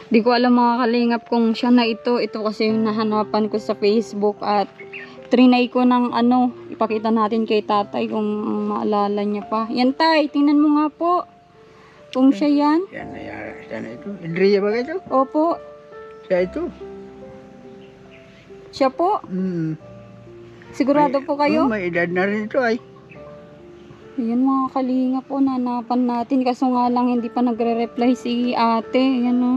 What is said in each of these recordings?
Di ko alam mga kalingap kung siya na ito. Ito kasi yung nahanapan ko sa Facebook at trinay ko ng ipakita natin kay tatay kung maalala niya pa. Yan tay, tingnan mo nga po. Kung siya yan. Yan na ito. Indriya ba ito? Opo, Siya ito. siya po. Sigurado po kayo? May edad na rin ito ay. Ayan mga kalingap po, nanapan natin. Kaso nga lang hindi pa nagre-reply si ate. Ayan o.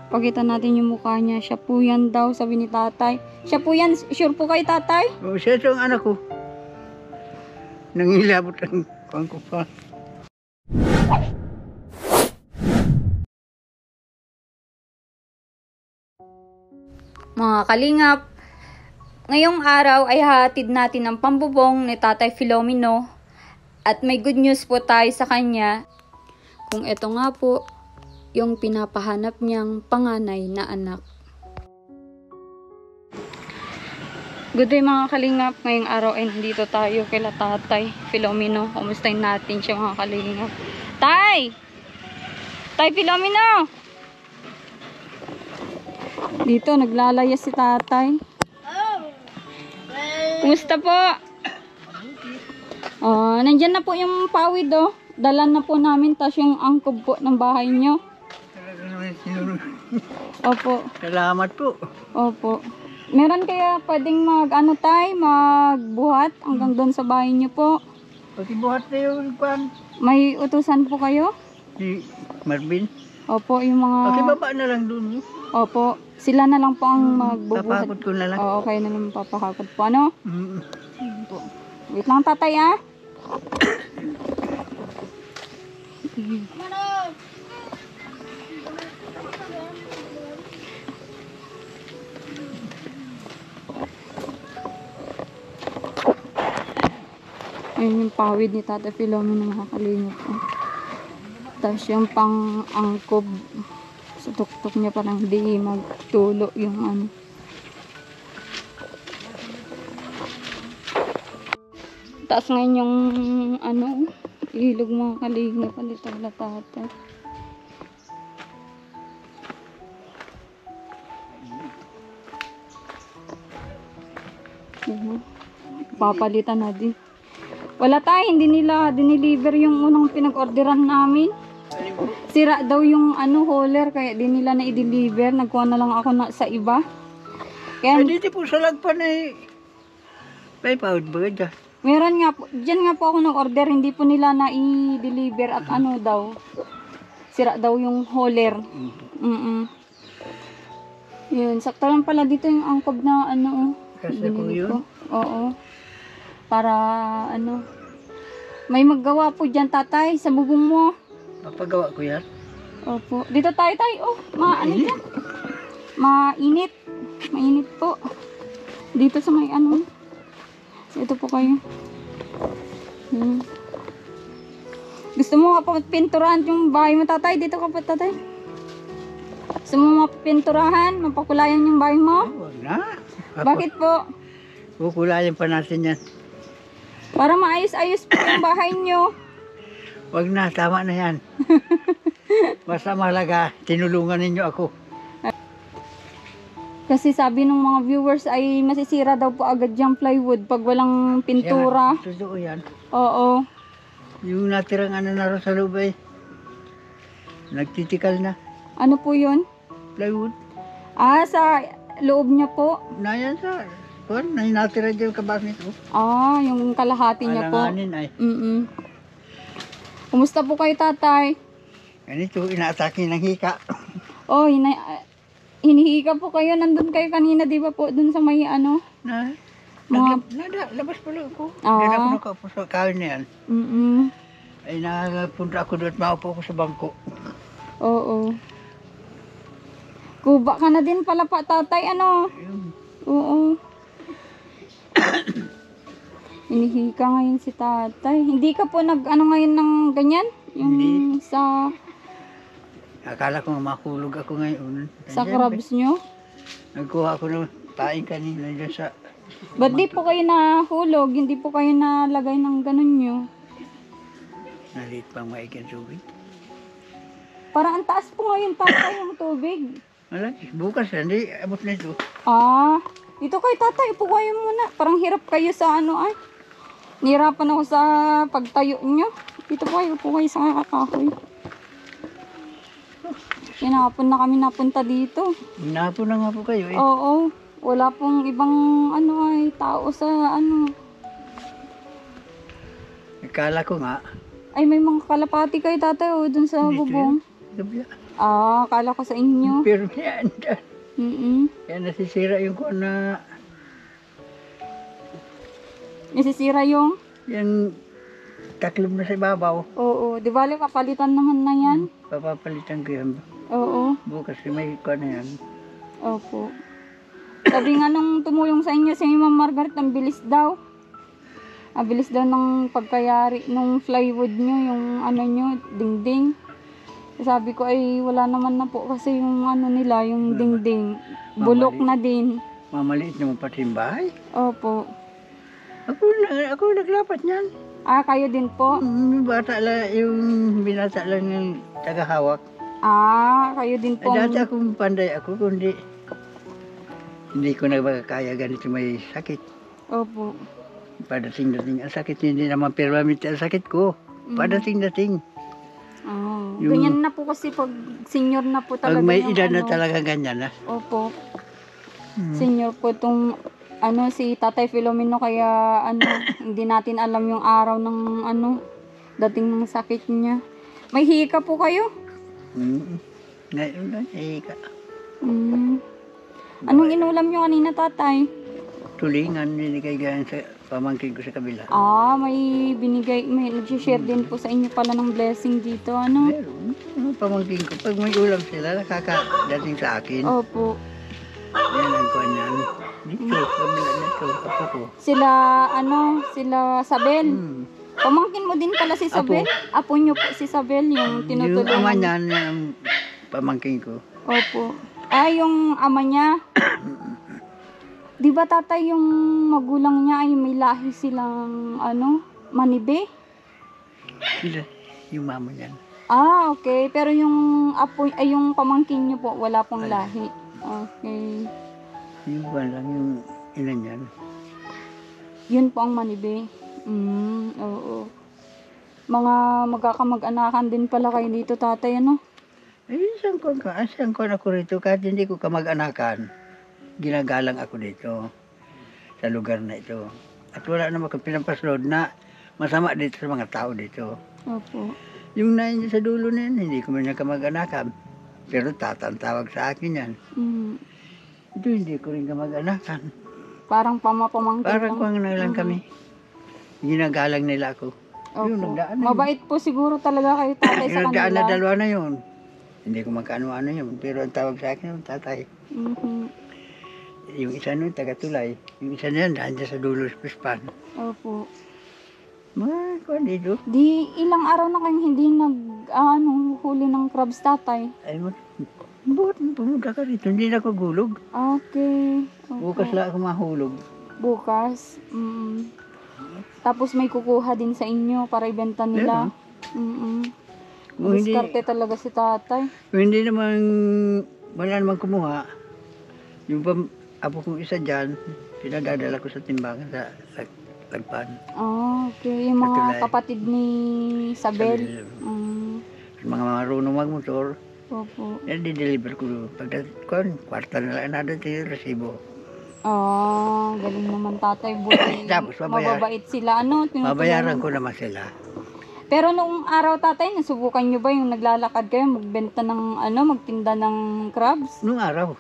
Pakita natin yung mukha niya. Siya po yan daw, sabi ni tatay. Siya po yan, sure po kay tatay? O, siya ito ang anak ko. Nangilabot ang kuwan ko pa. Mga kalingap, ngayong araw ay hatid natin ang pambubong ni Tatay Filomeno at may good news po tayo sa kanya kung ito nga po yung pinapahanap niyang panganay na anak. Good day mga kalingap, ngayong araw ay nandito tayo kila Tatay Filomeno. Kumustahin natin siya mga kalingap. Tay! Tay Filomeno! Dito, naglalaya si tatay. Kumusta po? Nandyan na po yung pawid oh. Dala na po namin, tas yung angkob po ng bahay nyo. Talaga naman sinunod. Opo. Salamat po. Opo. Meron kaya pwedeng magbuhat hanggang doon sa bahay nyo po? Pati buhat na yung kuwan. May utusan po kayo? Si Marvin. Opo, yung mga... Pati baba na lang doon. Opo, sila na lang po ang magbubuhat. Papakot ko na lang. Oo, kayo na lang papakakot po. Ano? Mm. Wait lang tatay ah. Ayun yung pawid ni Tata Filomeno mga kalingap po. Tapos yung pang angkob sa tuktok niya parang di magtulo yung ano. Taas ngayon yung ilog mga kalingap dito wala Tata. Papalitan na din. Wala tayo, hindi nila dineliver yung unang pinag-orderan namin. Sira daw yung hauler, kaya di nila na i-deliver. Nagkuha na lang ako sa iba. Kaya, Dito po sa lagpan ay may pawid ba dyan? meron nga po, dyan nga po ako nag-order, hindi po nila na i-deliver at daw. Sira daw yung hauler. Yun, sakto lang pala dito yung angkob na Kasi ko yun? Oo. Para may maggawa po dyan tatay sa bubong mo. Papagawa ko yan. Opo. Dito tayo tayo. Dyan? Mainit. Mainit po. Dito sa may Ito po kayo. Gusto mo nga po pinturahan yung bahay mo tatay? Dito ka po tatay. Gusto mo mapinturahan? Mapakulayan yung bahay mo? Huwag na. Bakit po? Kukulayan pa natin yan. Para maayos-ayos po yung bahay nyo. Huwag na, tama na yan. Basta mahalaga, tinulungan ninyo ako. Kasi sabi ng mga viewers ay masisira daw po agad yung plywood pag walang pintura. Yan, totoo yan. Oo. Yung natirang naroon sa loob ay nagtitikal na. Ano po yun? Plywood. Sa loob niya po. Na yan sa, natira dyan kabasit ko. Yung kalahati niya po. Alanganin ay. Kumusta po kayo tatay? Ganito, inaatake ng hika. Hinihika po kayo. Nandun kayo kanina, di ba po? Dun sa may Labas pala ako. Diyan ako nakaupo sa kawin na yan. Ay nakapunta ako doon at maupo ako sa bangko. Oo. Kuba ka na din pala pa tatay, Oo. Hinihika ngayon si tatay. Hindi ka po ngayon ng ganyan? Yung sa... Akala ko makulog ako ngayon. Sa crabs nyo? Nagkuha ako ng paing kanina dyan sa... Ba't di po kayo nahulog? Hindi po kayo nalagay ng ganun nyo? Nalit pang maikin tubig. Parang ang taas po ngayon tatay yung tubig. Wala, bukas hindi abot nito. Ah, dito kay tatay, upo kayo muna. Parang hirap kayo sa ano ay. Nihirapan ako sa pagtayo nyo. Dito po kayo, upo kayo sa kakahoy. Kinapon na kami napunta dito. Napo na nga po kayo eh. Oo, wala pong ibang ano ay tao sa ano. Akala ko nga. Ay, may mga kalapati kayo tatay dun sa dito bubong. yan, kabila. Ah, akala ko sa inyo. Pero yan. Mm-mm. Kaya nasisira yung kuwan na. Nasisira yung? Yan taklob na sa ibabaw. Oo, di bali papalitan naman na yan. Papapalitan ko yan. Oo, Bukas may kuwan na yan. opo. Sabi nga nung tumulong sa inyo si Ma'am Margaret, ang bilis daw. Ang bilis daw ng pagkayari nung plywood nyo, yung ano nyo, dingding. Sabi ko ay wala naman na po kasi yung ano nila, yung dingding. Bulok na din. Mamaliit naman pati yung bahay. Opo. Ako naglapat niyan. Ah, kayo din po? Yung bata lang, yung binata lang yung tagahawak. Ah, kayo din po. Dati akong panday ako, kundi hindi ko na kaya ganito may sakit. Opo. Padating-dating ang sakit, hindi naman permanent ang sakit ko. Padating-dating. Oh, Yung- ganyan na po kasi pag senior na po talaga Pag may yung edad na ano. talaga ganyan na. Opo. Senior po itong ano si Tatay Filomeno kaya ano hindi natin alam yung araw ng ano dating ng sakit niya. May hika po kayo? Ngayon na, ka. Mm. Anong inulam nyo kanina tatay? Tulingan, binigay ganyan sa pamangkin ko sa kabila. Ah, may binigay, may nag-share din po sa inyo pala ng blessing dito, ano? Meron. Ano pamangkin ko, pag may ulam sila, nakakadating sa akin. Opo. Yan ang kuwan yan. Dito, kabila nito, ako ko. Sila, ano, sila Sabel. Hmm. Pamangkin mo din pala si Sabel? Apo nyo po si Sabel, yung Yung tinutulungan. ama niyan, yan ang pamangkin ko. Opo. Ah, yung ama niya. Di ba tatay yung magulang niya ay may lahi silang ano, Manibe? Sila, yung mama niyan. Ah, okay. Pero yung apo, ay yung pamangkin niyo po, wala pong lahi. Okay. Yung buwan lang, yung ina niyan. Yun po ang Manibe. Oo. Mga magkakamag-anakan din pala kayo dito tatay, ano? Isang kon ako rito, kahit hindi ko kamag-anakan, ginagalang ako dito, sa lugar na ito. At wala naman akong pinapaslod na masama dito sa mga tao dito. Opo. Yung nain sa dulo na yan, hindi ko man niya kamag-anakan. Pero tatantawag sa akin yan. Mm. Ito hindi ko rin kamag-anakan. Parang pamangkin Parang lang. kung na lang kami. Ginagalang nila ako. Yung Opo. nagdaan na yun. Mabait po siguro talaga kayo tatay Yung sa nagdaan na kanila. dalawa na yun. Hindi ko magkaano-ano yun. Pero ang tawag sa akin yung tatay. Mhm. Yung isa nun, taga-tulay. Yung isa na yan, dahil sa dulo sa pispan. Opo. Mga kuwan dito. Di ilang araw na kayong hindi huli ng crabs tatay. Ay mo, buhat mo pumunta ka rito. Hindi na ako gulog. Okay. Opo. Bukas lang ako mahulog. Bukas. Tapos may kukuha din sa inyo para ibenta nila. Kung hindi, Diskarte talaga si tatay. kung hindi naman, wala naman kumuha. Yung apo kong isa dyan, pinadadala ko sa timbangan sa lagpan. Ah, okay. Yung mga Katulad. kapatid ni Sabel. Mga marunong magmotor, Opo. di-deliver ko. Pagdating, kwarta na lang nadating yung resibo. Ah, galing naman tatay. Buti. Tapos Mababait sila. Ano? Tinutulungan. Babayaran ko naman sila. Pero noong araw tatay, nasubukan nyo ba yung naglalakad kayo, magbenta ng magtinda ng crabs? Nung araw,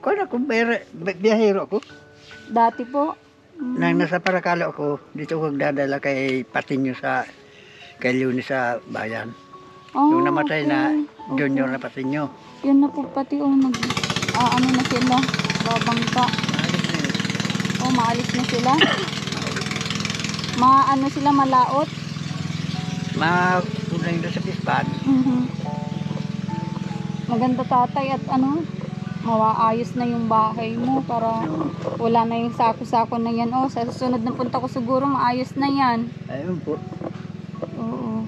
kung ako, biyahero ako. Dati po. Nang nasa Paracalo ako, dito ko dadala kay Patinyo kay Leonie sa bayan. Oh, Yung namatay na okay. junior na Patinyo. Yun na po pati ano na sila, babangka. Maalis na sila. Ano sila, malaot. Mapunay na sa pispan. Maganda tatay at mawaayos na yung bahay mo para wala na yung sako-sako na yan. Sa susunod na punta ko siguro maayos na yan. Ayun po. Oo.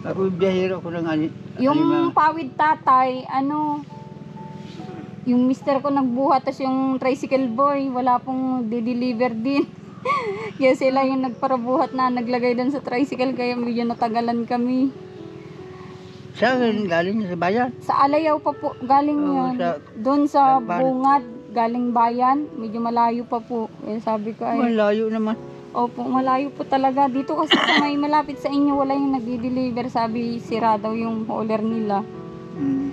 Ako biyahero ko ng Yung pawid tatay, ano, yung mister ko nagbuhat, tas yung tricycle boy, wala pong de-deliver din. Kaya sila yung nagparabuhat na naglagay doon sa tricycle, kaya medyo natagalan kami. Saan galing niya sa bayan? Sa Alayaw pa po, galing Oo, yan. sa- Doon sa Lagban. Bungad, galing bayan, medyo malayo pa po. Eh, sabi ko ay, Malayo naman. opo, malayo po talaga. Dito kasi sa may malapit sa inyo, wala yung nagdi-deliver. Sabi, sira daw yung hauler nila. Mm.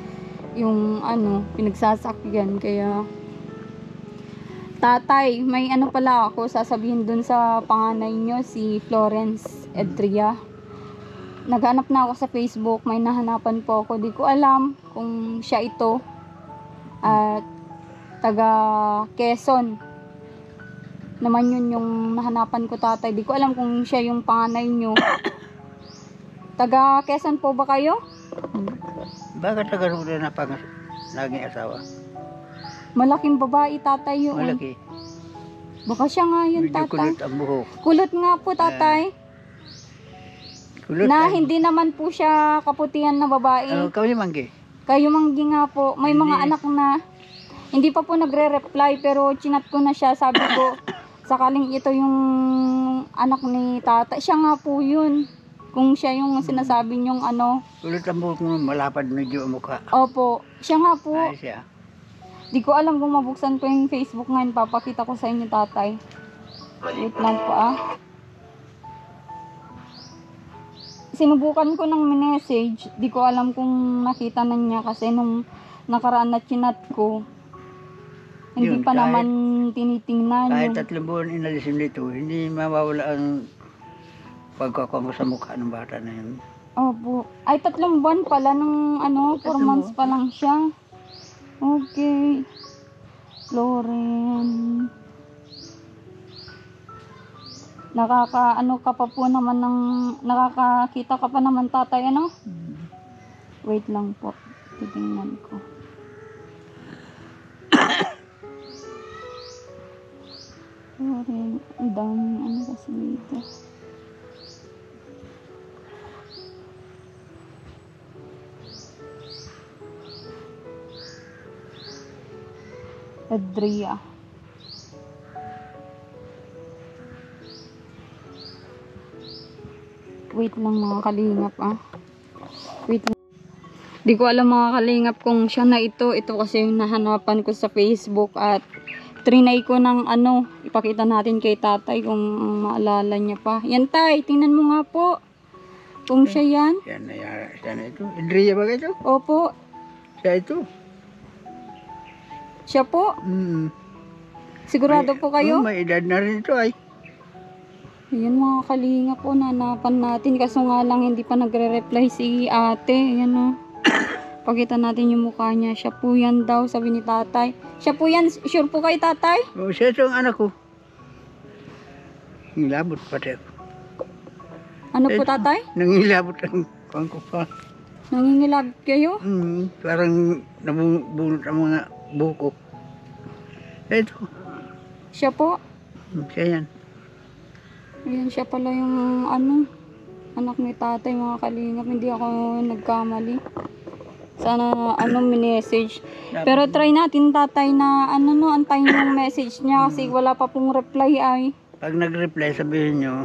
Yung ano, pinagsasakyan. Kaya, tatay, may ano pala ako sasabihin dun sa panganay nyo, si Florence Edria. Naghanap na ako sa Facebook, may nahanapan po ako. Di ko alam kung siya ito. At taga Quezon naman yun yung nahanapan ko, tatay. Di ko alam kung siya yung panganay nyo. Taga Quezon po ba kayo? Bakit nagkaroon na pang naging asawa? Malaking babae, tatay yun. Malaki. Baka siya nga yun, Medyo tatay. kulot ang buhok. Kulot nga po, tatay. Kulot Na ang- hindi naman po siya kaputihan na babae. Ano, kami manggi? Kayo manggi nga po. May mga Hindi. anak na hindi pa po nagre-reply, pero chinat ko na siya. Sabi ko, sakaling ito yung anak ni tata. Siya nga po yun. Kung siya yung sinasabi niyong ano. Kulot ang buhok mo, malapad medyo ang mukha. Opo, siya nga po. Ay siya. Di ko alam kung mabuksan ko yung Facebook ngayon. Papakita ko sa inyo, tatay. Wait lang po Sinubukan ko ng message. Di ko alam kung nakita na niya kasi nung nakaraan na chinat ko. Hindi Yun, pa kahit- naman tinitingnan Kahit yung... 3 buwan inalisin dito, hindi mawawala ang pagkakuha ko sa mukha ng bata na yun. Opo. Ay, 3 buwan pala ng ano, 4 months pa lang siya. Okay. Lauren. Nakakaano ka pa po naman ng... Nakakakita ka pa naman, tatay, ano? Wait lang po. Titingnan ko. Lauren. Ang daming ano kasi dito. Adria. Wait lang mga kalingap Wait lang. Di ko alam mga kalingap kung siya na ito. Ito kasi yung nahanapan ko sa Facebook at trinay ko ng ano. Ipakita natin kay tatay kung maalala niya pa. Yan tay, tingnan mo nga po. Kung siya yan. Siya na ito. Indriya ba ito? Opo, Siya ito. siya po. Mm. Sigurado po kayo? May edad na rin ito ay. Ayan mga kalinga po, nanapan natin. Kaso nga lang hindi pa nagre-reply si ate. Ayan o. Pakita natin yung mukha niya. Siya po yan daw, sabi ni tatay. Siya po yan, sure po kayo tatay? O, siya ito ang anak ko. Nangilabot pati ako. Ano po tatay? Nangilabot ang kuwan ko pa. Nangingilag kayo? Parang nabunot ang mga buko. Ito. Siya po? Siya yan. Ayan, siya pala yung ano, anak ni tatay mga kalingap. Hindi ako nagkamali. Sana ano message. Pero try natin tatay na ano no, antayin yung message niya kasi wala pa pong reply ay. Pag nag-reply, sabihin nyo,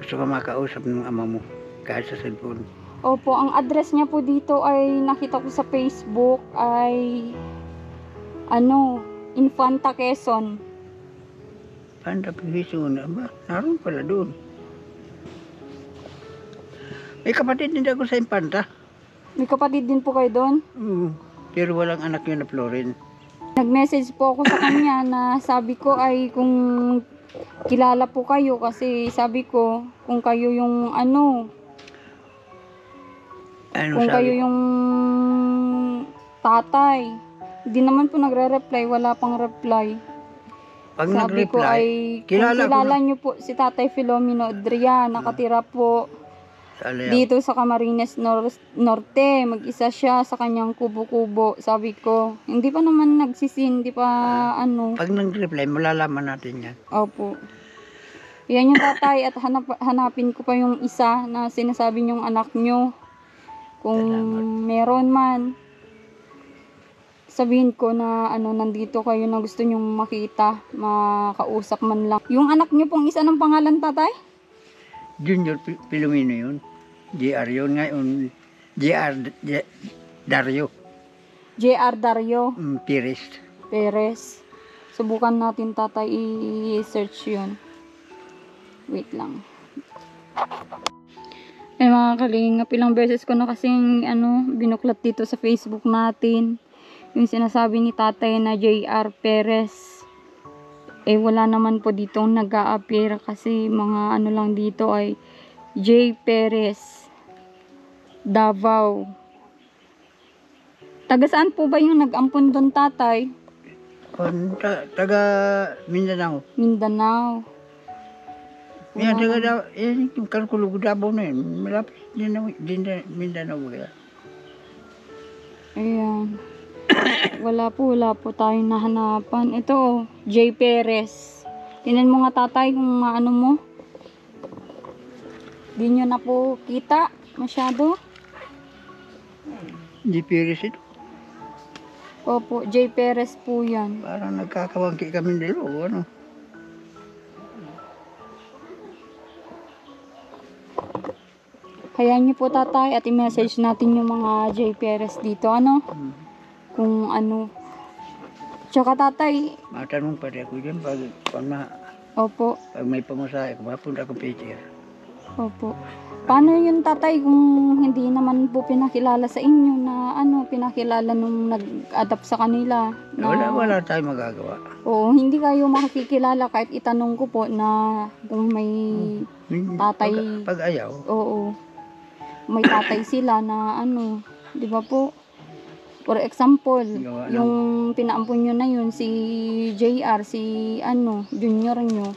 gusto ka makausap ng ama mo kahit sa cellphone. Opo, ang address niya po dito ay nakita ko sa Facebook ay ano, Infanta Quezon. Panda Pihisun, ba? Naroon pala doon. May kapatid din ako sa Impanta. May kapatid din po kayo doon. Pero walang anak yun na Florin. Nag-message po ako sa kanya na sabi ko ay kung kilala po kayo kasi sabi ko kung kayo yung ano, kung Sabi? kayo yung tatay. Hindi naman po nagre-reply, wala pang reply. Pag Sabi ko nag-reply, ay kilala kung ko kilala na- niyo po si Tatay Filomeno Adria, nakatira po sa Alayaw. dito sa Camarines Norte, mag-isa siya sa kanyang kubo-kubo. Sabi ko, hindi pa naman nagsisin, hindi pa ano. Pag nag-reply, malalaman natin yan. Opo. Yan yung tatay at hanapin ko pa yung isa na sinasabi niyong anak niyo. Kung Salamat. meron man, sabihin ko na nandito kayo na gusto nyong makita, makausap man lang. Yung anak nyo pong isa ng pangalan, tatay? Junior Pilomino yun. JR yun ngayon. Dario. JR Dario Pires. Perez. Subukan natin, tatay, i-search yun. Wait lang. Mga kalingap, ilang beses ko na kasing binuklat dito sa Facebook natin. Yung sinasabi ni tatay na JR Perez. Wala naman po dito nag-a-appear kasi mga lang dito ay J. Perez Davao. Taga saan po ba yung nag-ampon doon, tatay? Taga Mindanao. Mindanao. Yan, yan yung Kalkulog Davao na yun. Malapit din na Mindanao. Ayan. Wala po tayong nahanapan. Ito, J. Perez. Tingnan mo nga, tatay, kung maano mo. Di nyo na po kita masyado. Di Pires ito. Opo, J. Perez po yan. Parang nagkakawangki kami dalawa, ano? Hayaan nyo po, tatay, at i-message natin yung mga J. Perez dito, kung ano. Tsaka, tatay, Matanong pa rin ako dyan opo, pag may pamasahe ko, mapunta ko Peter. opo. Paano yun, tatay, kung hindi naman po pinakilala sa inyo na pinakilala nung nag-adapt sa kanila? Na, Wala tayong magagawa. Oo, hindi kayo makikilala kahit itanong ko po na kung may tatay. Pag ayaw. Oo. May tatay sila na di ba po? For example, Gawa ng- yung pinaampun nyo na yun, si JR, si junior nyo,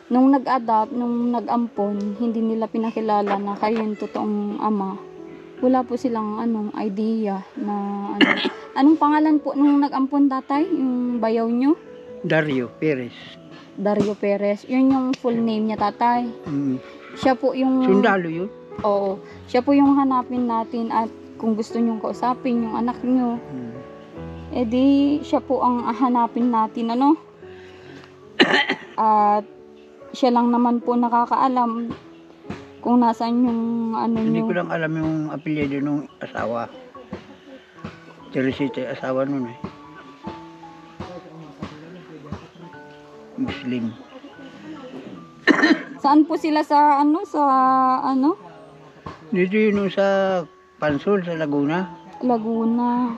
nung nag-adapt, nung nag-ampon, hindi nila pinakilala na kayo yung totoong ama. Wala po silang idea na Anong pangalan po nung nag-ampon, tatay? Yung bayaw nyo? Dario Perez. Dario Perez. Yun yung full name niya, tatay. Siya po yung... Sundalo yun. Oo. Siya po yung hanapin natin at kung gusto nyong kausapin yung anak nyo, di siya po ang hanapin natin, At siya lang naman po nakakaalam kung nasaan yung Hindi nyo. ko lang alam yung apelyido ng asawa. Teresita, asawa nun eh. Muslim. Saan po sila sa Dito yun sa Pansol, sa Laguna. Laguna.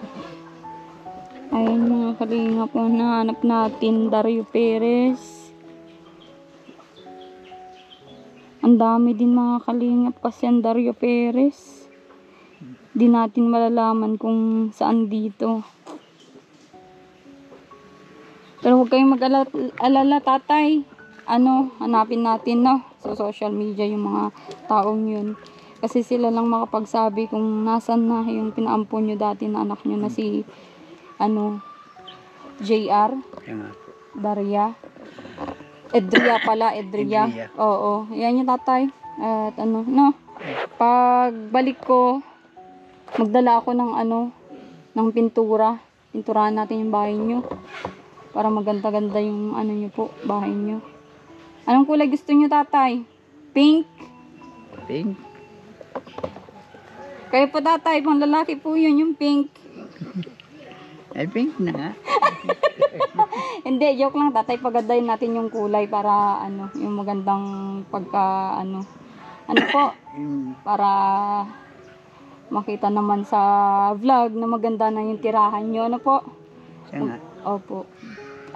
Ayun mga kalinga po, nahanap natin Dario Perez. Ang dami din mga kalingap kasi ang Dario Perez. Di natin malalaman kung saan dito. Pero huwag kayong mag-alala, tatay. Hanapin natin, sa social media yung mga taong yun. Kasi sila lang makapagsabi kung nasan na yung pinaampon nyo dati na anak nyo na si JR Yan nga. Daria. Edria pala, Edria. Edria. Oo, yan yung tatay. At pagbalik ko, magdala ako ng pintura. Pinturahan natin yung bahay nyo. Para maganda-ganda yung nyo po, bahay nyo. Anong kulay gusto nyo, tatay? Pink? Pink. Kayo po, tatay, pang lalaki po yun, yung pink. Ay, pink na nga. Hindi, joke lang, tatay, pagandahin natin yung kulay para yung magandang pagka po, para makita naman sa vlog na maganda na yung tirahan nyo, po. Siya nga. Opo.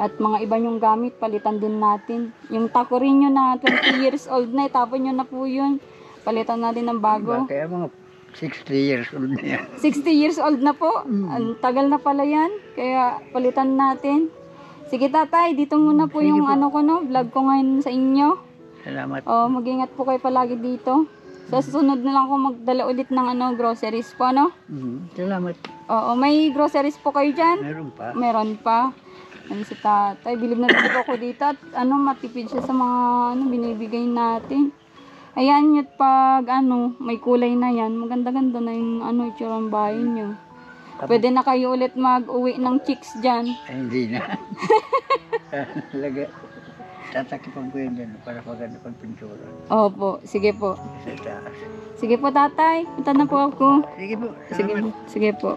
At mga iba nyong gamit, palitan din natin. Yung takorin nyo na 20 years old na, itapon nyo na po yun. Palitan natin ng bago. Kaya mga 60 years old na yan. 60 years old na po. Ang tagal na pala yan. Kaya palitan natin. Sige, tatay, dito muna po Sige yung po. vlog ko ngayon sa inyo. Salamat. Mag-ingat po kayo palagi dito. Sa susunod na lang ako magdala ulit ng groceries po, Salamat. Oo, may groceries po kayo dyan? Meron pa. Meron pa. Si tatay, bilib na bilib ako dito at matipid siya sa mga binibigay natin. Ayan nyo pag may kulay na yan. Maganda-ganda na yung itsura ng bahay nyo. Pwede na kayo ulit mag-uwi ng chicks dyan. Ay, hindi na. Talaga. Tatakipan ko yun dyan para maganda pang pintura. Opo, sige po. Sa taas. Sige po tatay, punta na po ako. Sige po. Sige, Salamat. sige po.